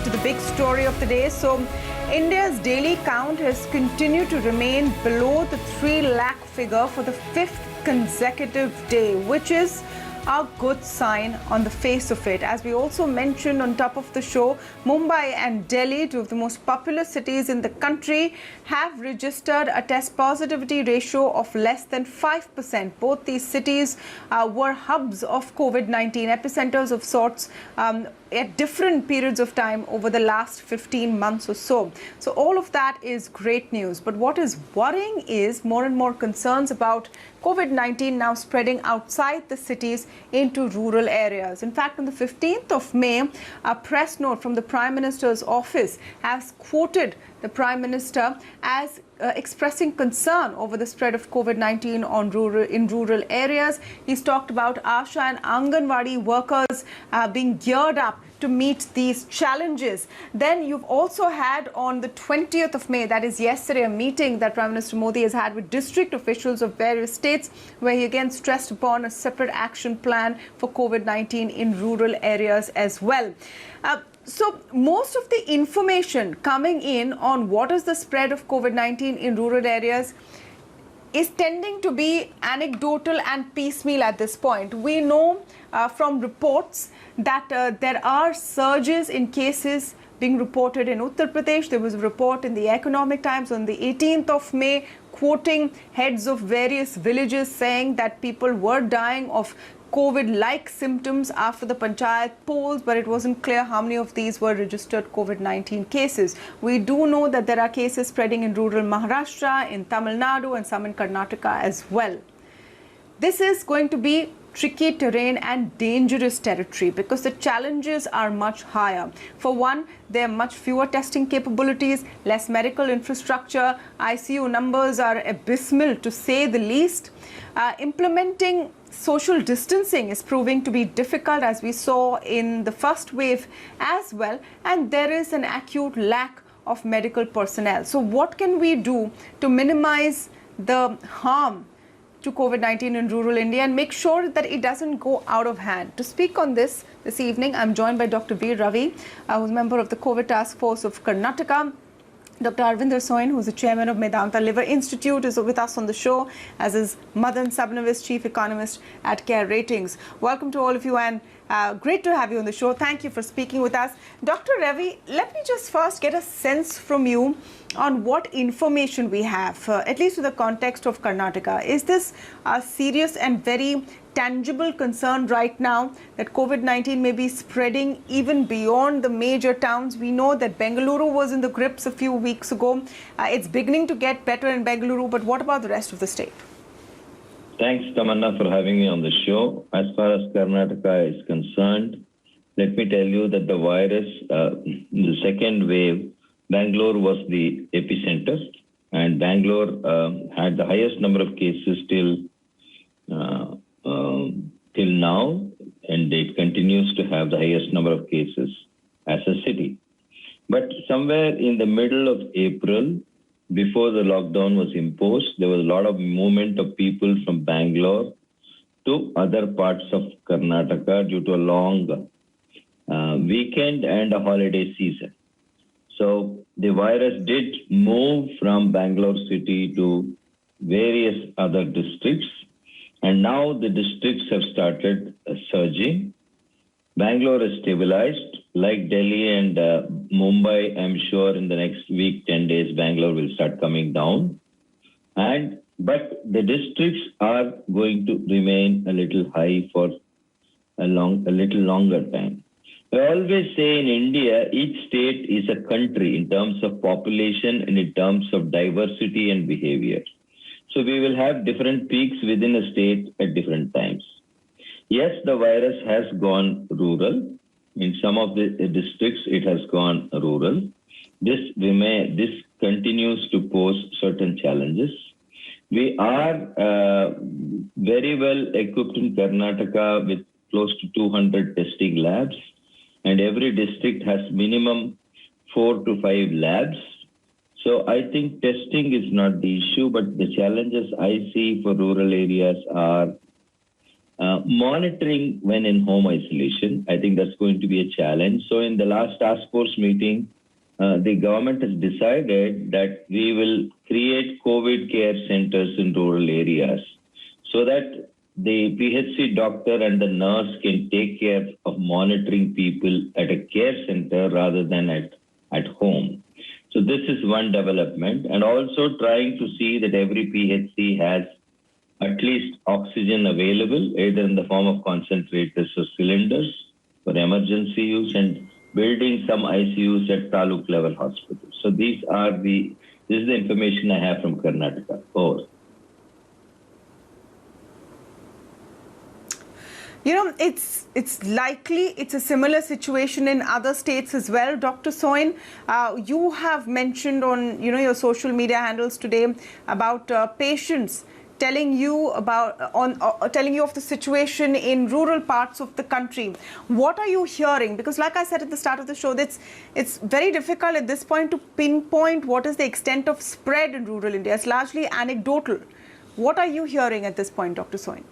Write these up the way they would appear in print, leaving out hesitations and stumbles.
to the big story of the day. So, India's daily count has continued to remain below the 3 lakh figure for the 5th consecutive day, which is a good sign on the face of it. As we also mentioned on top of the show, Mumbai and Delhi, two of the most populous cities in the country, have registered a test positivity ratio of less than 5%. Both these cities were hubs of COVID-19, epicenters of sorts, at different periods of time over the last 15 months or so. So all of that is great news. But what is worrying is more and more concerns about COVID-19 now spreading outside the cities into rural areas. In fact, on the 15th of May, a press note from the Prime Minister's office has quoted the Prime Minister as expressing concern over the spread of COVID-19 in rural areas. He's talked about Asha and Anganwadi workers being geared up to meet these challenges. Then you've also had on the 20th of May, that is yesterday, a meeting that Prime Minister Modi has had with district officials of various states, where he again stressed upon a separate action plan for COVID-19 in rural areas as well. So most of the information coming in on what is the spread of COVID-19 in rural areas is tending to be anecdotal and piecemeal at this point. We know from reports that there are surges in cases being reported in Uttar Pradesh. There was a report in the Economic Times on the 18th of May quoting heads of various villages saying that people were dying of COVID-like symptoms after the panchayat polls, but it wasn't clear how many of these were registered COVID-19 cases. We do know that there are cases spreading in rural Maharashtra, in Tamil Nadu, and some in Karnataka as well. This is going to be tricky terrain and dangerous territory because the challenges are much higher. For one, there are much fewer testing capabilities, less medical infrastructure, ICU numbers are abysmal to say the least. Implementing social distancing is proving to be difficult, as we saw in the first wave as well, and there is an acute lack of medical personnel. So what can we do to minimize the harm to COVID-19 in rural India and make sure that it doesn't go out of hand? To speak on this evening, I'm joined by Dr. Ravi, who's a member of the COVID Task Force of Karnataka. Dr. Arvinder Soin, who's the chairman of Medanta Liver Institute, is with us on the show, as is Madan, Sabnavis, chief economist at Care Ratings. Welcome to all of you, and great to have you on the show. Thank you for speaking with us. Dr. Ravi, let me just first get a sense from you on what information we have, at least in the context of Karnataka. Is this a serious and very tangible concern right now that COVID-19 may be spreading even beyond the major towns? We know that Bengaluru was in the grips a few weeks ago. It's beginning to get better in Bengaluru, but what about the rest of the state? Thanks, Tamanna, for having me on the show. As far as Karnataka is concerned, let me tell you that the virus, the second wave, Bangalore was the epicenter, and Bangalore had the highest number of cases till now, and it continues to have the highest number of cases as a city. But somewhere in the middle of April, before the lockdown was imposed, there was a lot of movement of people from Bangalore to other parts of Karnataka due to a long weekend and a holiday season. So the virus did move from Bangalore city to various other districts, and now the districts have started surging. Bangalore is stabilized. Like Delhi and Mumbai, I'm sure in the next week, 10 days, Bangalore will start coming down. But the districts are going to remain a little high for a little longer time. I always say in India, each state is a country in terms of population and in terms of diversity and behavior. So we will have different peaks within a state at different times. Yes, the virus has gone rural. In some of the districts, it has gone rural. This continues to pose certain challenges. We are very well equipped in Karnataka with close to 200 testing labs, and every district has minimum 4 to 5 labs. So I think testing is not the issue, but the challenges I see for rural areas are Monitoring when in home isolation, I think that's going to be a challenge. So in the last task force meeting, the government has decided that we will create COVID care centers in rural areas so that the PHC doctor and the nurse can take care of monitoring people at a care center rather than at home. So this is one development, and also trying to see that every PHC has at least oxygen available, either in the form of concentrators or cylinders for emergency use, and building some ICUs at taluk level hospitals. So this is the information I have from Karnataka. Over. You know, it's likely it's a similar situation in other states as well. Dr. Soin, you have mentioned on your social media handles today about patients telling you telling you of the situation in rural parts of the country. What are you hearing? Because like I said at the start of the show, it's very difficult at this point to pinpoint what is the extent of spread in rural India. It's largely anecdotal. What are you hearing at this point, Dr. Soin?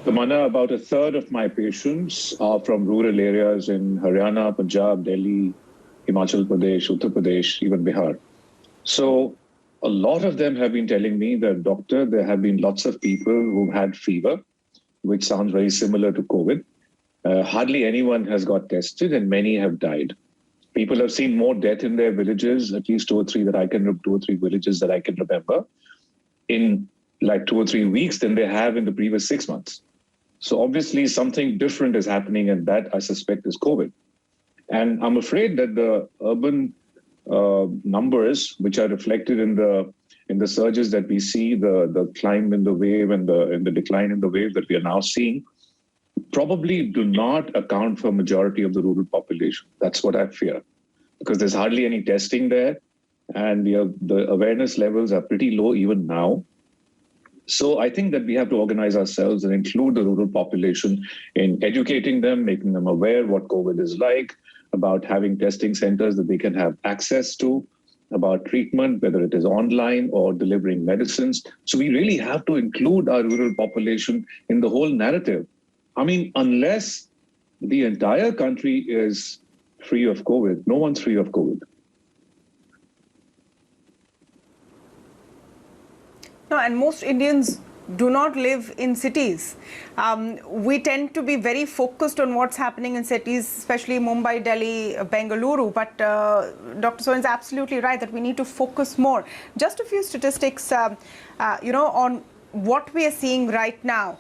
Tamanna, about a third of my patients are from rural areas in Haryana, Punjab, Delhi, Himachal Pradesh, Uttar Pradesh, even Bihar. So a lot of them have been telling me that, doctor, there have been lots of people who've had fever, which sounds very similar to COVID. Hardly anyone has got tested and many have died. People have seen more death in their villages, at least two or three villages that I can remember, in like 2 or 3 weeks than they have in the previous 6 months. So obviously something different is happening, and that I suspect is COVID. And I'm afraid that the urban numbers, which are reflected in the surges that we see, the climb in the wave and the decline in the wave that we are now seeing, probably do not account for majority of the rural population. That's what I fear, because there's hardly any testing there, and the awareness levels are pretty low even now. So I think that we have to organize ourselves and include the rural population in educating them, making them aware what COVID is like, about having testing centers that they can have access to, about treatment, whether it is online or delivering medicines. So we really have to include our rural population in the whole narrative. I mean, unless the entire country is free of COVID, no one's free of COVID. No, and most Indians do not live in cities. We tend to be very focused on what's happening in cities, especially Mumbai, Delhi, Bengaluru. But Dr. Soin is absolutely right that we need to focus more. Just a few statistics, on what we are seeing right now.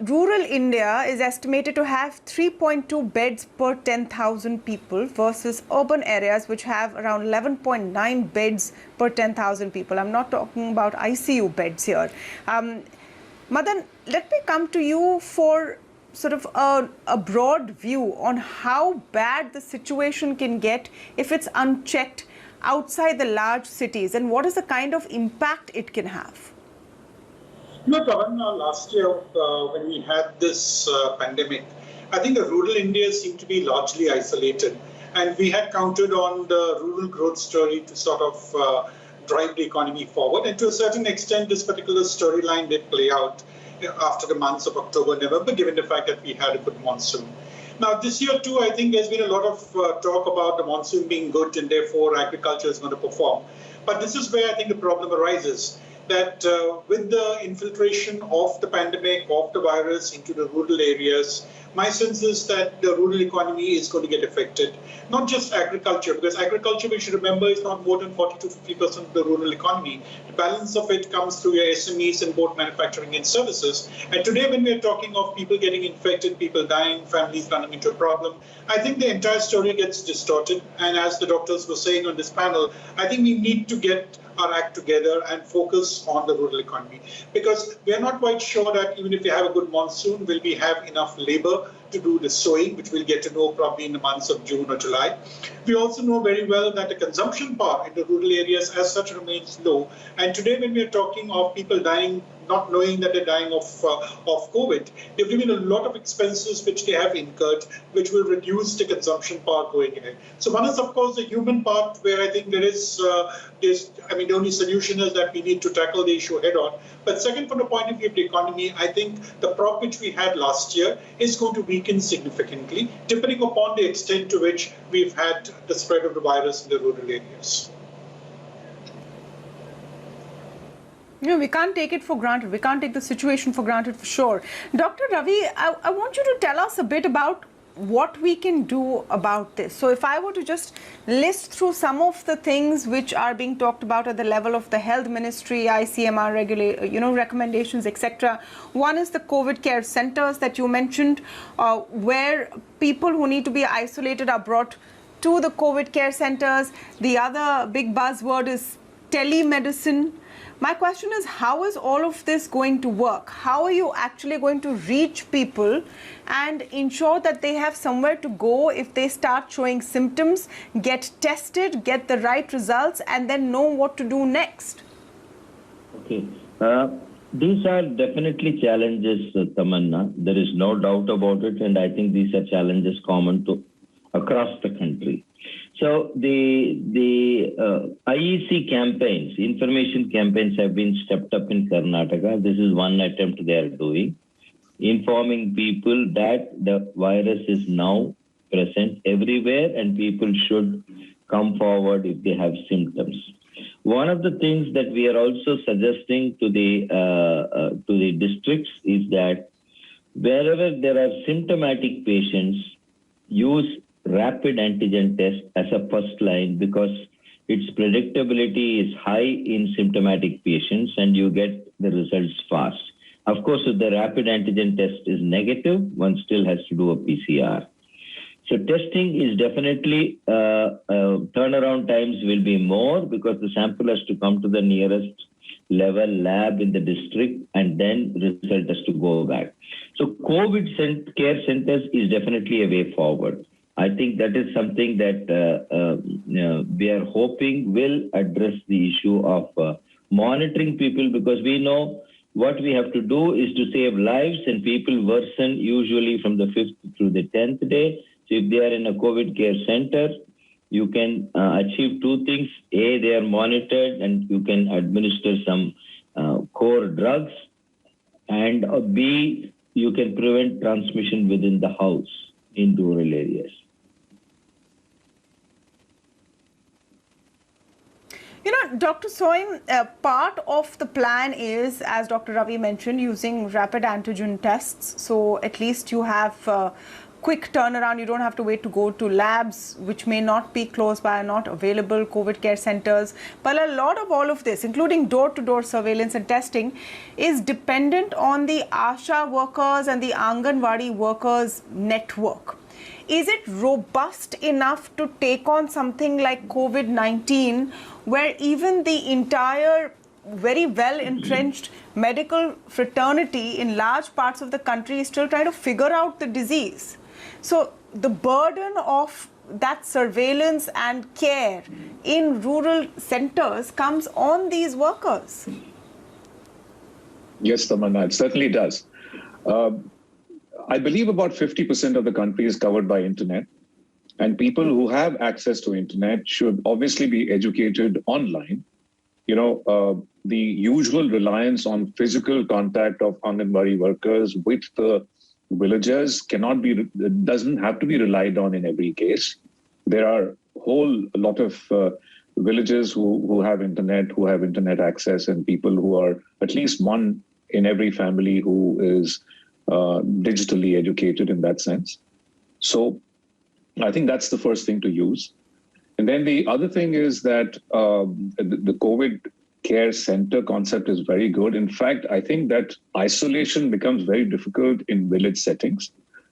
Rural India is estimated to have 3.2 beds per 10,000 people versus urban areas which have around 11.9 beds per 10,000 people. I'm not talking about ICU beds here. Madan, let me come to you for sort of a broad view on how bad the situation can get if it's unchecked outside the large cities, and what is the kind of impact it can have. Tamanna, last year when we had this pandemic, I think the rural India seemed to be largely isolated. And we had counted on the rural growth story to sort of drive the economy forward. And to a certain extent, this particular storyline did play out after the months of October, November, given the fact that we had a good monsoon. Now, this year too, I think there's been a lot of talk about the monsoon being good and therefore agriculture is going to perform. But this is where I think the problem arises, that with the infiltration of the pandemic, of the virus into the rural areas, my sense is that the rural economy is going to get affected. Not just agriculture, because agriculture, we should remember, is not more than 40 to 50% of the rural economy. The balance of it comes through your SMEs and both manufacturing and services. And today, when we're talking of people getting infected, people dying, families running into a problem, I think the entire story gets distorted. And as the doctors were saying on this panel, I think we need to get our act together and focus on the rural economy. Because we are not quite sure that even if we have a good monsoon, will we have enough labor to do the sowing, which we'll get to know probably in the months of June or July. We also know very well that the consumption power in the rural areas as such remains low. And today when we are talking of people dying not knowing that they're dying of COVID. They've given a lot of expenses which they have incurred, which will reduce the consumption power going ahead. So one is, of course, the human part where I think the only solution is that we need to tackle the issue head on. But second, from the point of view of the economy, I think the prop which we had last year is going to weaken significantly, depending upon the extent to which we've had the spread of the virus in the rural areas. We can't take it for granted. We can't take the situation for granted for sure. Dr. Ravi, I want you to tell us a bit about what we can do about this. So if I were to just list through some of the things which are being talked about at the level of the health ministry, ICMR recommendations, etc. One is the COVID care centers that you mentioned, where people who need to be isolated are brought to the COVID care centers. The other big buzzword is telemedicine. My question is, how is all of this going to work? How are you actually going to reach people and ensure that they have somewhere to go if they start showing symptoms, get tested, get the right results, and then know what to do next? Okay. These are definitely challenges, Tamanna. There is no doubt about it, and I think these are challenges common to across the country. So the IEC campaigns, information campaigns have been stepped up in Karnataka. This is one attempt they are doing, informing people that the virus is now present everywhere and people should come forward if they have symptoms. One of the things that we are also suggesting to the districts is that wherever there are symptomatic patients, use rapid antigen test as a first line because its predictability is high in symptomatic patients and you get the results fast. Of course, if the rapid antigen test is negative, one still has to do a PCR. So testing is definitely, turnaround times will be more because the sample has to come to the nearest level lab in the district and then result has to go back. So COVID care centers is definitely a way forward. I think that is something that we are hoping will address the issue of monitoring people because we know what we have to do is to save lives and people worsen usually from the 5th through the 10th day. So if they are in a COVID care center, you can achieve two things. A, they are monitored and you can administer some core drugs. And B, you can prevent transmission within the house in rural areas. Dr. Soin, part of the plan is, as Dr. Ravi mentioned, using rapid antigen tests. So at least you have quick turnaround. You don't have to wait to go to labs, which may not be close by, not available, COVID care centers. But a lot of all of this, including door-to-door surveillance and testing, is dependent on the ASHA workers and the Anganwadi workers network. Is it robust enough to take on something like COVID-19, where even the entire very well entrenched medical fraternity in large parts of the country is still trying to figure out the disease? So the burden of that surveillance and care in rural centers comes on these workers. Yes, Tamanna, it certainly does. I believe about 50% of the country is covered by internet, and people who have access to internet should obviously be educated online. The usual reliance on physical contact of Anganwadi workers with the villagers doesn't have to be relied on in every case. There are a whole lot of villages who have internet access, and people who are at least one in every family who is digitally educated in that sense. So I think that's the first thing to use. And then the other thing is that the COVID care center concept is very good. In fact, I think that isolation becomes very difficult in village settings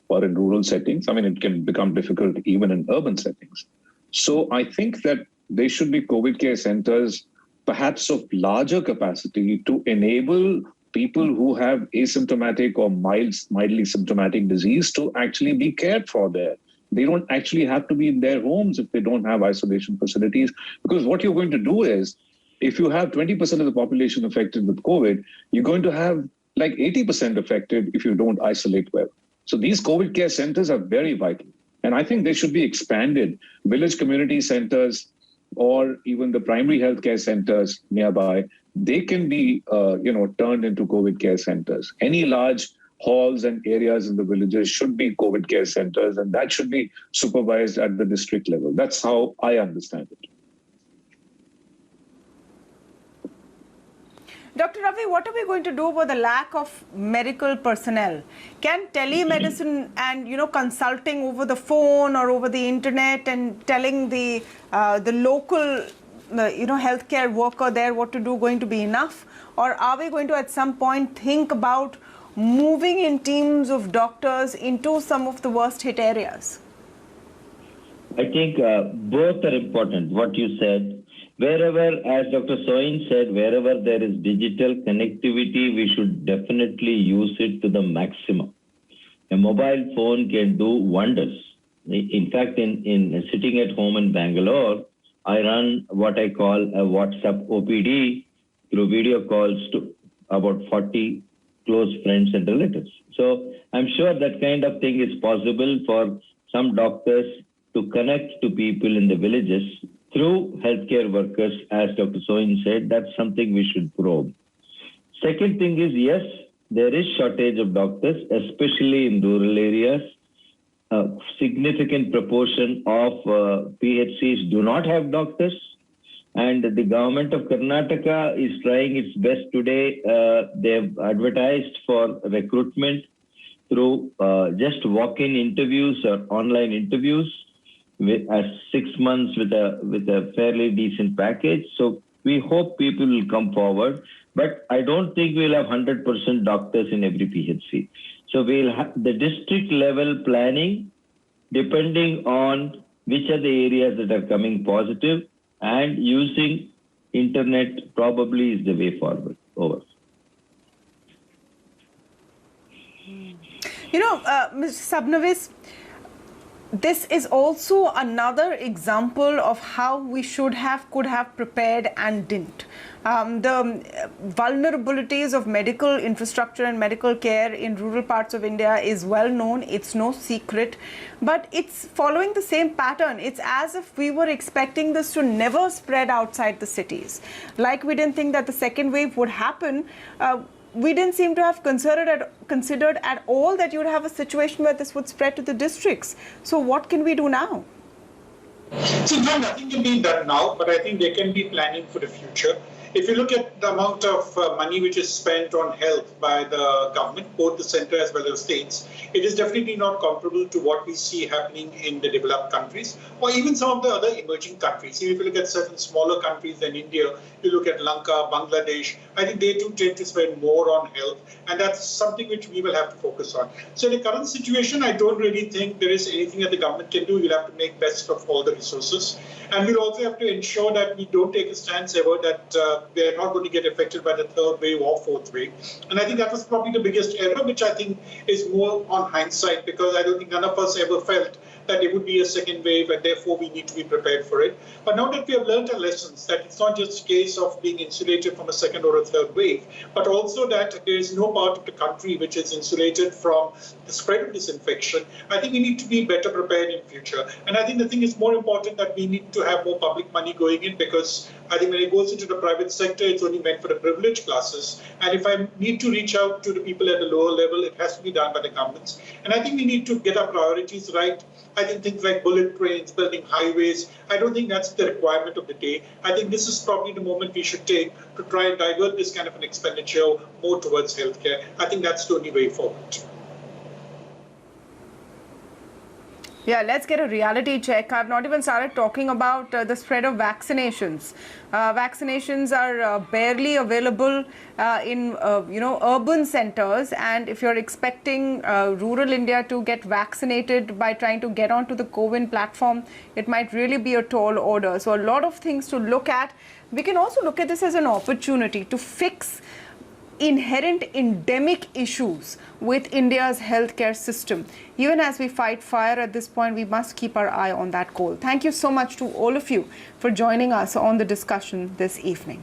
or in rural settings. I mean, it can become difficult even in urban settings. So I think that there should be COVID care centers, perhaps of larger capacity, to enable people who have asymptomatic or mildly symptomatic disease to actually be cared for there. They don't actually have to be in their homes if they don't have isolation facilities, because what you're going to do is if you have 20% of the population affected with COVID, you're going to have like 80% affected if you don't isolate well. So these COVID care centers are very vital. And I think they should be expanded. Village community centers or even the primary health care centers nearby, they can be turned into COVID care centers. Any large halls and areas in the villages should be COVID care centers, and that should be supervised at the district level. That's how I understand it. Dr. Ravi, what are we going to do about the lack of medical personnel? Can telemedicine and consulting over the phone or over the internet and telling the local healthcare worker there what to do going to be enough? Or are we going to at some point think about moving in teams of doctors into some of the worst hit areas? I think both are important. What you said, wherever, as Dr. Soin said, wherever there is digital connectivity, we should definitely use it to the maximum. A mobile phone can do wonders. In fact, in sitting at home in Bangalore, I run what I call a WhatsApp OPD through video calls to about 40 close friends and relatives. So I'm sure that kind of thing is possible for some doctors to connect to people in the villages through healthcare workers, as Dr. Soin said. That's something we should probe. Second thing is, yes, there is shortage of doctors, especially in rural areas. A significant proportion of PHCs do not have doctors. And the government of Karnataka is trying its best today. They've advertised for recruitment through just walk-in interviews or online interviews with 6 months with a fairly decent package. So we hope people will come forward. But I don't think we'll have 100% doctors in every PHC. So we'll have the district level planning, depending on which are the areas that are coming positive, and using internet probably is the way forward. Over. Ms. Sabnavis, this is also another example of how we could have prepared and didn't. The vulnerabilities of medical infrastructure and medical care in rural parts of India is well known. It's no secret, but it's following the same pattern. It's as if we were expecting this to never spread outside the cities. Like we didn't think that the second wave would happen. We didn't seem to have considered at all that you would have a situation where this would spread to the districts. So what can we do now? So no, nothing can be done now, but I think they can be planning for the future. If you look at the amount of money which is spent on health by the government, both the center as well as states, it is definitely not comparable to what we see happening in the developed countries or even some of the other emerging countries. If you look at certain smaller countries than India, you look at Lanka, Bangladesh, I think they too tend to spend more on health, and that's something which we will have to focus on. So in the current situation, I don't really think there is anything that the government can do. We'll have to make best of all the resources. And we'll also have to ensure that we don't take a stance ever that we are not going to get affected by the third wave or fourth wave. And I think that was probably the biggest error, which I think is more on hindsight, because I don't think none of us ever felt that there would be a second wave and therefore we need to be prepared for it. But now that we have learned our lessons, that it's not just a case of being insulated from a second or a third wave, but also that there is no part of the country which is insulated from the spread of this infection, I think we need to be better prepared in future. And I think the thing is more important that we need to have more public money going in, because I think when it goes into the private sector, it's only meant for the privileged classes. And if I need to reach out to the people at the lower level, it has to be done by the governments. And I think we need to get our priorities right. I think things like bullet trains, building highways, I don't think that's the requirement of the day. I think this is probably the moment we should take to try and divert this kind of an expenditure more towards healthcare. I think that's the only way forward. Yeah, let's get a reality check. I've not even started talking about the spread of vaccinations. Vaccinations are barely available in urban centers, and if you're expecting rural India to get vaccinated by trying to get onto the CoWIN platform, it might really be a tall order. So a lot of things to look at. We can also look at this as an opportunity to fix inherent endemic issues with India's healthcare system. Even as we fight fire at this point, we must keep our eye on that coal. Thank you so much to all of you for joining us on the discussion this evening.